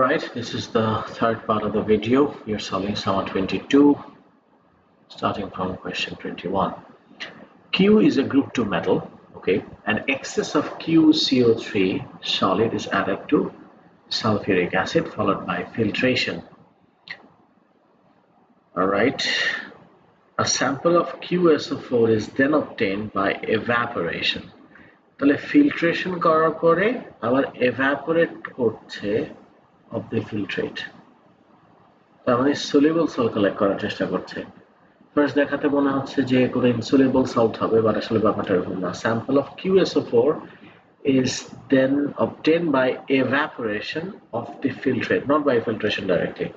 Alright, this is the third part of the video. We are solving Summer 22, starting from question 21. Q is a group 2 metal, okay, and excess of QCO3 solid is added to sulfuric acid followed by filtration. Alright, a sample of QSO4 is then obtained by evaporation. তাহলে filtration করার পরে আবার evaporate করছে of the filtrate. তার মানে soluble salt collect করার চেষ্টা করছে। First দেখাতে মনে হচ্ছে যে কোনো insoluble salt হবে, but আসলে ব্যাপারটা এরকম না। Sample of QSO4 is then obtained by evaporation of the filtrate, not by filtration directly.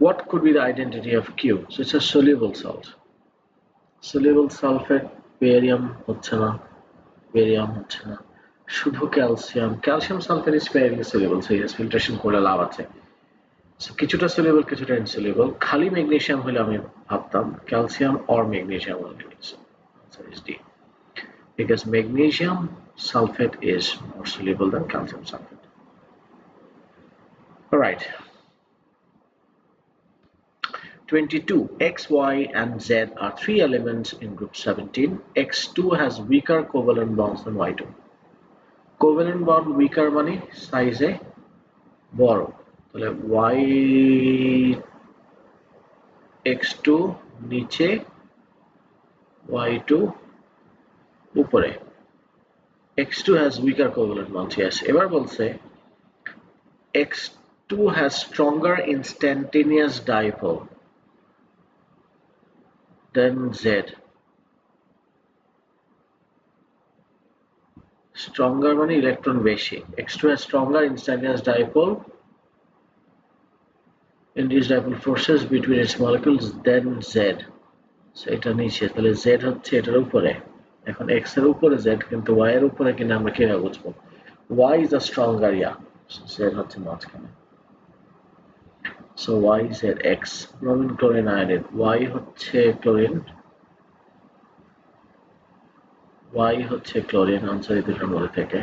What could be the identity of Q? So it's a soluble salt. Soluble sulfate, barium হচ্ছে না, barium হচ্ছে না, শুধু calcium. Calcium sulfate is sparingly soluble, so yes, filtration করে লাভ আছে. So কিছুটা soluble, কিছুটা insoluble. খালি magnesium হলে আমি ভাবতাম calcium or magnesium only. So answer is D. Because magnesium sulfate is more soluble than calcium sulfate. Alright. 22. X, Y, and Z are three elements in group 17. X2 has weaker covalent bonds than Y2. Covalent bond weaker মানে size এ বড়, তাহলে Y X2 নিচে Y2 উপরে. X2 has weaker covalent bonds, yes. এবার বলছে X2 has stronger instantaneous dipole than Z. Stronger মানে electron বেশি. X2 has stronger instantaneous dipole, induced dipole forces between its molecules than Z. So এটা নিচে, তাহলে Z হচ্ছে এটার উপরে. এখন X এর উপরে Z, কিন্তু Y এর উপরে কিনা আমরা কিভাবে বুঝবো? Y is a stronger, yeah. So Z হচ্ছে মাঝখানে. So Y Z X, bromine chlorine iodide. Y হচ্ছে chlorine, Y হচ্ছে chlorine, আনসার এই দুটোর মধ্যে থেকে.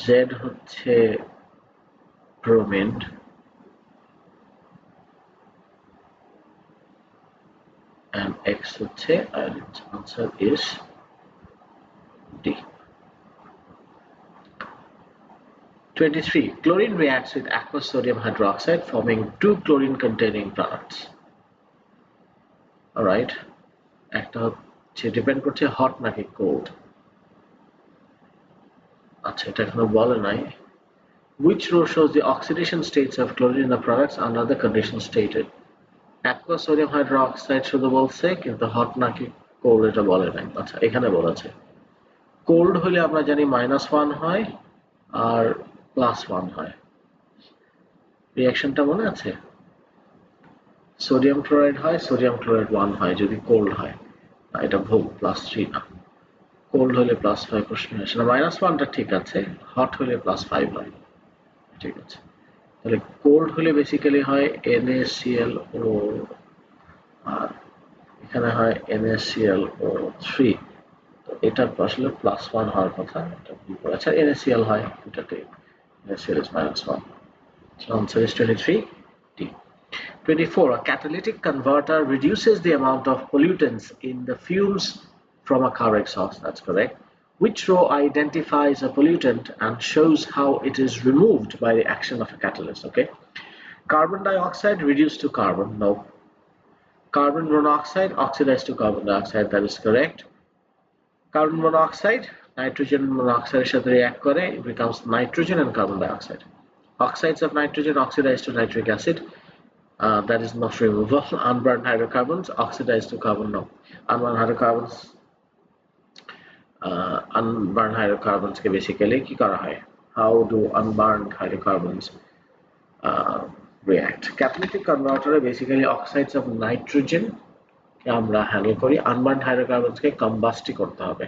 Z হচ্ছে bromine, and X হচ্ছে iodine. Answer is D. 23. Chlorine reacts with aqueous sodium hydroxide forming two chlorine containing products. Alright, একটা হচ্ছে depend করছে hot নাকি cold. আচ্ছা, এটা এখনো বলে নাই. Which row shows the oxidation states of chlorine in the products under the conditions stated? Aqueous sodium hydroxide শুধু বলছে, কিন্তু hot নাকি cold এটা বলে নাই. আচ্ছা, এখানে বলেছে cold হলে আমরা জানি -1 হয় আর +1 হয়. রিঅ্যাকশনটা মনে আছে? সোডিয়াম ক্লোরাইড হয়, সোডিয়াম ক্লোরাইড 1 হয় যদি কোল্ড হয়. এটা ভুল, +3 না. কোল্ড হলে +5 প্রশ্ন আসে না. -1টা ঠিক আছে, হট হলে +5 হয়. ঠিক আছে, তাহলে কোল্ড হলে বেসিক্যালি হয় NaClO, আর এখানে হয় NaClO3. তো এটার আসলে +1 হওয়ার কথা, এটা ভুল করে. আচ্ছা, NaCl হয়, এটাতে NaCl is -1. So answer is 23 D. 24. A catalytic converter reduces the amount of pollutants in the fumes from a car exhaust. That's correct. Which row identifies a pollutant and shows how it is removed by the action of a catalyst? Okay. Carbon dioxide reduced to carbon. No. Carbon monoxide oxidized to carbon dioxide. That is correct. Carbon monoxide, nitrogen monoxide সাথে react করে, it becomes nitrogen and carbon dioxide. Oxides of nitrogen oxidize to nitric acid. That is not removable. Unburned hydrocarbons oxidize to carbon. No. Unburned hydrocarbons ke basically ki kara hoy? How do unburned hydrocarbons react? Catalytic converter basically oxides of nitrogen ke amra handle kori. Unburned hydrocarbons ke combust korte hobe.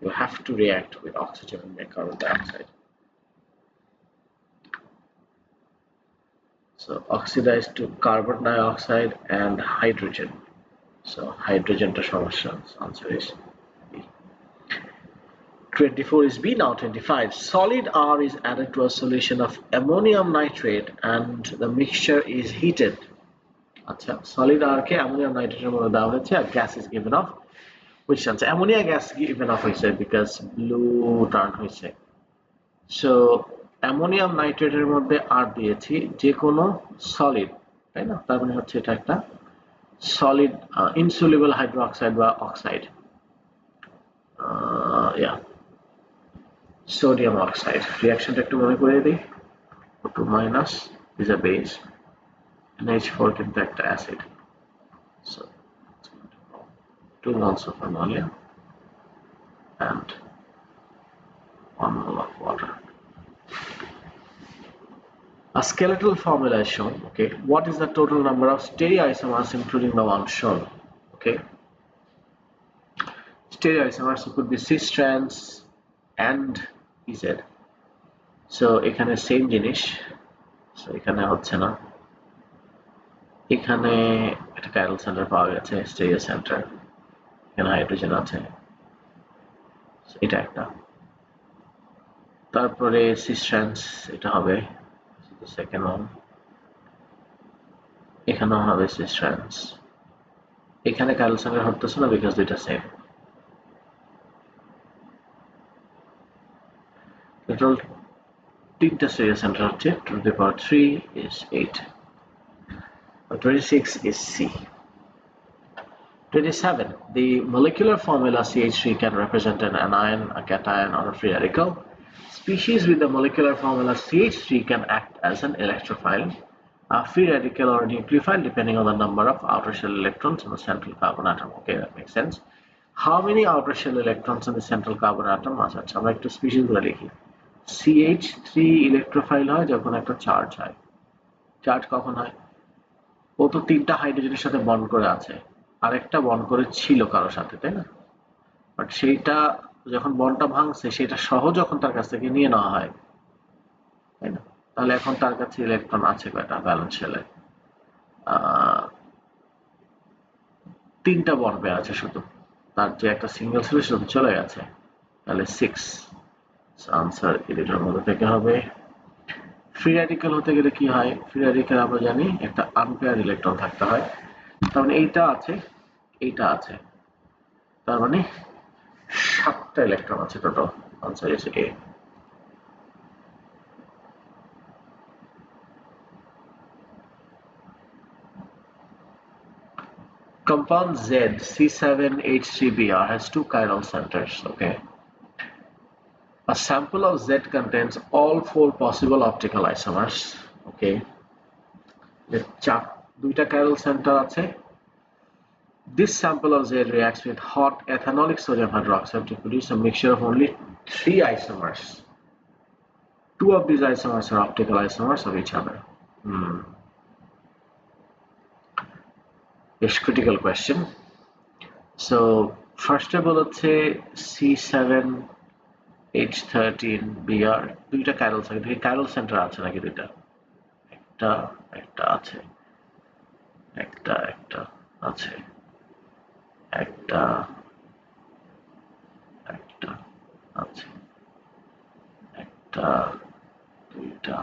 You have to react with oxygen and make carbon dioxide. So oxidized to carbon dioxide and hydrogen. So hydrogen to সমস্যা. Answer is B. 24 is B. Now 25. Solid R is added to a solution of ammonium nitrate and the mixture is heated. আচ্ছা, solid R কে ammonium nitrate এর মধ্যে দেওয়া হয়েছে আর gas is given off. Which chance? Ammonia gas given off হয়েছে because blue turn হয়েছে. So ammonium nitrate এর মধ্যে R দিয়েছি যে কোনো solid, তাই না? তার মানে হচ্ছে এটা একটা solid insoluble hydroxide বা oxide. Yeah. Sodium oxide. Reaction টা একটু মনে করিয়ে দিই. O2 minus is a base. NH4 কিন্তু একটা acid. So 2 moles of ammonia and 1 mole of water. A skeletal formula is shown. Okay, what is the total number of stereoisomers including the one shown? Okay, stereoisomers could be cis strands and EZ. So এখানে same জিনিস. So এখানে হচ্ছে না. এখানে একটা chiral center পাওয়া গেছে, stereo center. এখানে হাইড্রোজেন আছে. এটা একটা. তারপরে cis strands এটা হবে the second one. এখানেও হবে cis strands. এখানে chiral center হতেছে না because দুইটা same. Total তিনটা stereo center হচ্ছে 2 to the power 3 is 8. 26 is C. 27. The molecular formula CH3 can represent an anion, a cation, or a free radical. Species with the molecular formula CH3 can act as an electrophile, a free radical, or a nucleophile depending on the number of outer shell electrons in the central carbon atom. Okay, that makes sense. How many outer shell electrons in the central carbon atom? আচ্ছা আমরা একটু species গুলো লিখি। CH3 electrophile হয় যখন একটা charge হয়। Charge কখন হয়? ও তো তিনটা হাইড্রোজেনের সাথে বন্ড করে আছে, আরেকটা বন্ড করে ছিল কারোর সাথে, তাই না? বাট সেইটা যখন বন্ডটা ভাঙছে সেটা সহ যখন তার কাছ থেকে নিয়ে নেওয়া হয়, তাই না? তাহলে এখন তার কাছে ইলেকট্রন আছে কয়টা ভ্যালেন্স শেলে? তিনটা বন্ড পেয়ার আছে শুধু, তার যে একটা সিঙ্গেল ছিল সেটা চলে গেছে, তাহলে 6। আনসার এটার মধ্যে থেকে হবে। ফ্রি র্যাডিক্যাল হতে গেলে কি হয়? ফ্রি র্যাডিক্যাল আমরা জানি একটা আনপেয়ার ইলেকট্রন থাকতে হয়, তার মানে এইটা আছে, এইটা আছে, তার মানে 7টা ইলেকট্রন আছে total. Answer is a. Compound Z C7H3Br has two chiral centers. Okay. A sample of Z contains all 4 possible optical isomers. Okay. দুইটা chiral center আছে. This sample of Z reacts with hot ethanolic sodium hydroxide to produce a mixture of only 3 isomers. 2 of these isomers are optical isomers of each other. It's critical question. So first of all হচ্ছে C7H13Br দুইটা chiral center, chiral center আছে নাকি দুইটা? একটা আছে, একটা আছে, একটা আছে, একটা, দুইটা,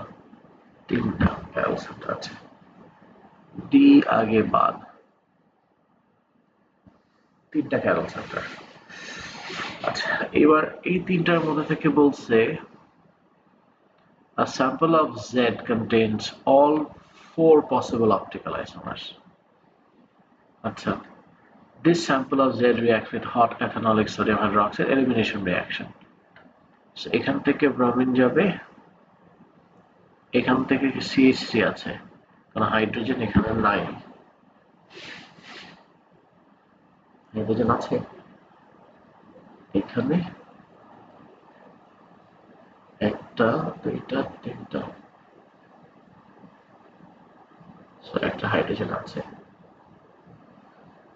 তিনটা chiral center আছে। ডি আগে বাদ, তিনটা chiral center। আচ্ছা, এবার এই তিনটার মধ্যে থেকে বলছে a sample of Z contains all 4 possible optical isomers. আচ্ছা, this sample of Z reacts with hot ethanolic sodium hydroxide elimination reaction. So এখান থেকে ব্রোমিন যাবে, এখান থেকে CH3 আছে, কারণ হাইড্রোজেন এখানে নাই। হাইড্রোজেন আছে এখানে, একটা, দুইটা, তিনটা, একটা হাইড্রোজেন আছে।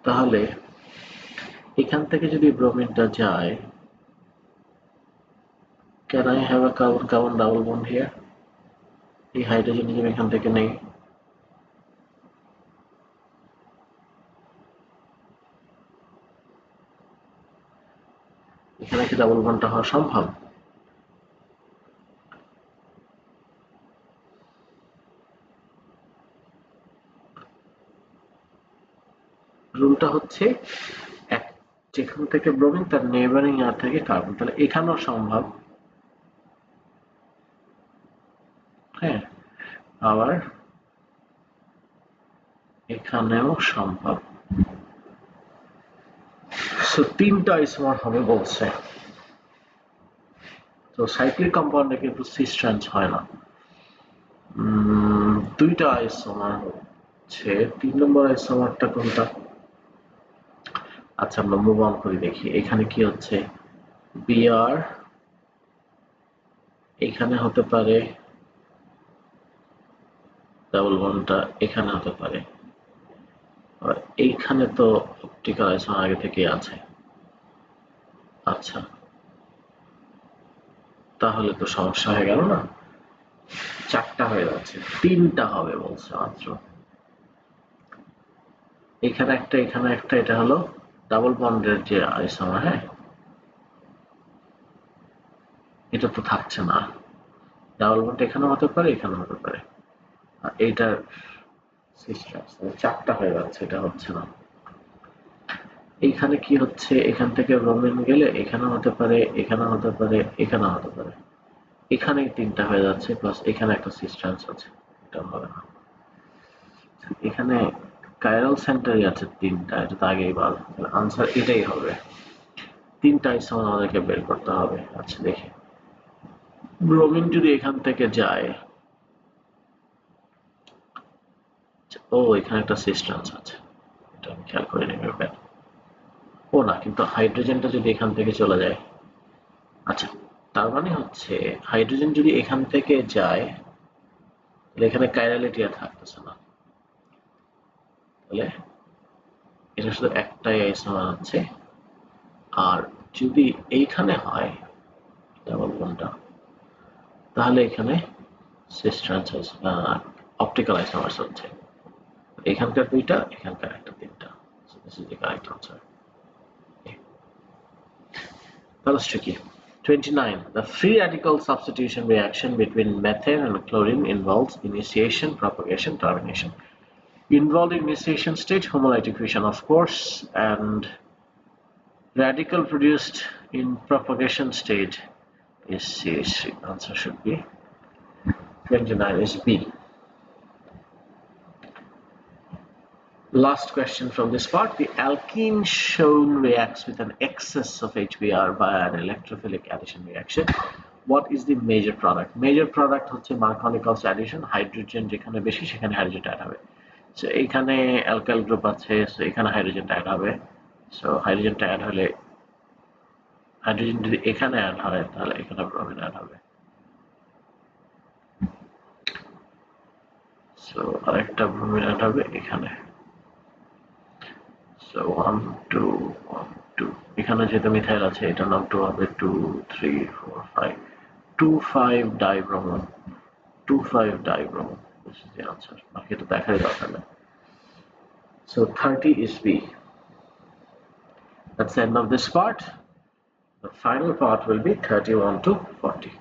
তাহলে এখান থেকে যদি ব্রোমিনটা যায়, can I have a carbon double bond here? এই হাইড্রোজেন যদি এখান থেকে নেই, এখানে বেশি ডাবল বন্ডটা হওয়া সম্ভব? রুলটা হচ্ছে যেখান থেকে ব্রোমিন তার নেইবারিং এয়ার থেকে কার্বন, তাহলে এখানেও সম্ভব। হ্যাঁ, আবার এখানেও সম্ভব। সো 3টা আইসোমার হবে বলছে। তো সাইক্লিক কম্পাউন্ডে কিন্তু সিস ট্রান্স হয় না। 2টা আইসোমার হচ্ছে, 3 নম্বর আইসোমারটা কোনটা? আচ্ছা, আমরা মুভ অন করে দেখি। এখানে কি হচ্ছে, বিআর এখানে হতে পারে, ডাবল বন্ডটা এখানে হতে পারে, আর এইখানে তো অপটিক্যাল আইসোমার আগে থেকে আছে। আচ্ছা, তাহলে তো সমস্যা হয়ে গেল না, 4টা হয়ে যাচ্ছে, 3টা হবে বলছে মাত্র। এখানে একটা, এখানে একটা, এটা হলো ডাবল বন্ডের যে আইসোমার। হ্যাঁ, এটা তো থাকছে না, ডাবল বন্ড এখানে হতে পারে, এখানে হতে পারে, আর এইটার সিস্টেম 4টা হয়ে যাচ্ছে, এটা হচ্ছে না। এইখানে কি হচ্ছে, এখান থেকে ব্রোমিন গেলে এখানে হতে পারে, এখানে হতে পারে, এখানে হতে পারে, এখানেই 3টা হয়ে যাচ্ছে, প্লাস এখানে একটা সিস্টেন্স আছে, এটা হবে না। এখানে কাইরাল সেন্টারই আছে 3টা, এটা তো আগেই বল, আনসার এটাই হবে। 3টা আইসোমার আমাদেরকে বের করতে হবে। আচ্ছা দেখি, ব্রোমিন যদি এখান থেকে যায়, ও এখানে একটা সিস্টেন্স আছে, এটা আমি খেয়াল করে নেবেন। ও না, কিন্তু হাইড্রোজেনটা যদি এখান থেকে চলে যায়, আচ্ছা, তার মানে হচ্ছে হাইড্রোজেন যদি এখান থেকে যায়, তাহলে এখানে কাইরালিটি আর থাকতেছে না, তাহলে এটা শুধু একটাই আইসোমার আছে। আর যদি এইখানে হয় ডাবল বন্ডটা, তাহলে এখানে সিস ট্রান্স অপটিক্যাল আইসোমার্স হচ্ছে, এখানকার 2টা, এখানকার একটা 3টা। So this is the correct answer. That was tricky. 29. The free radical substitution reaction between methane and chlorine involves initiation, propagation, termination. Involved initiation stage, homolytic fission, of course, and radical produced in propagation stage is CH3. Answer should be 29 is B. Last question from this part. The alkene shown reacts with an excess of HBr via an electrophilic addition reaction. What is the major product? Major product হচ্ছে Markovnikov's addition. Hydrogen যেখানে বেশি সেখানে হাইড্রোজেনটা add হবে। So এখানে alkyl group আছে, so এখানে হাইড্রোজেনটা add হবে। So হাইড্রোজেনটা add হলে, হাইড্রোজেন যদি এখানে অ্যাড হয় তাহলে এখানে ব্রোমিন অ্যাড হবে। সো আরেকটা ব্রোমিন অ্যাড হবে এখানে। So 1 2 1 2, এখানে যেহেতু মিথাইল আছে, এটার নাম 2 হবে, 2 3 4 5, 2,5 dibromo, 2,5 dibromo. This is the answer. বাকি এটা দেখাই দরকার নেই। So 30 is B. That's the end of this part. The final part will be 31 to 40.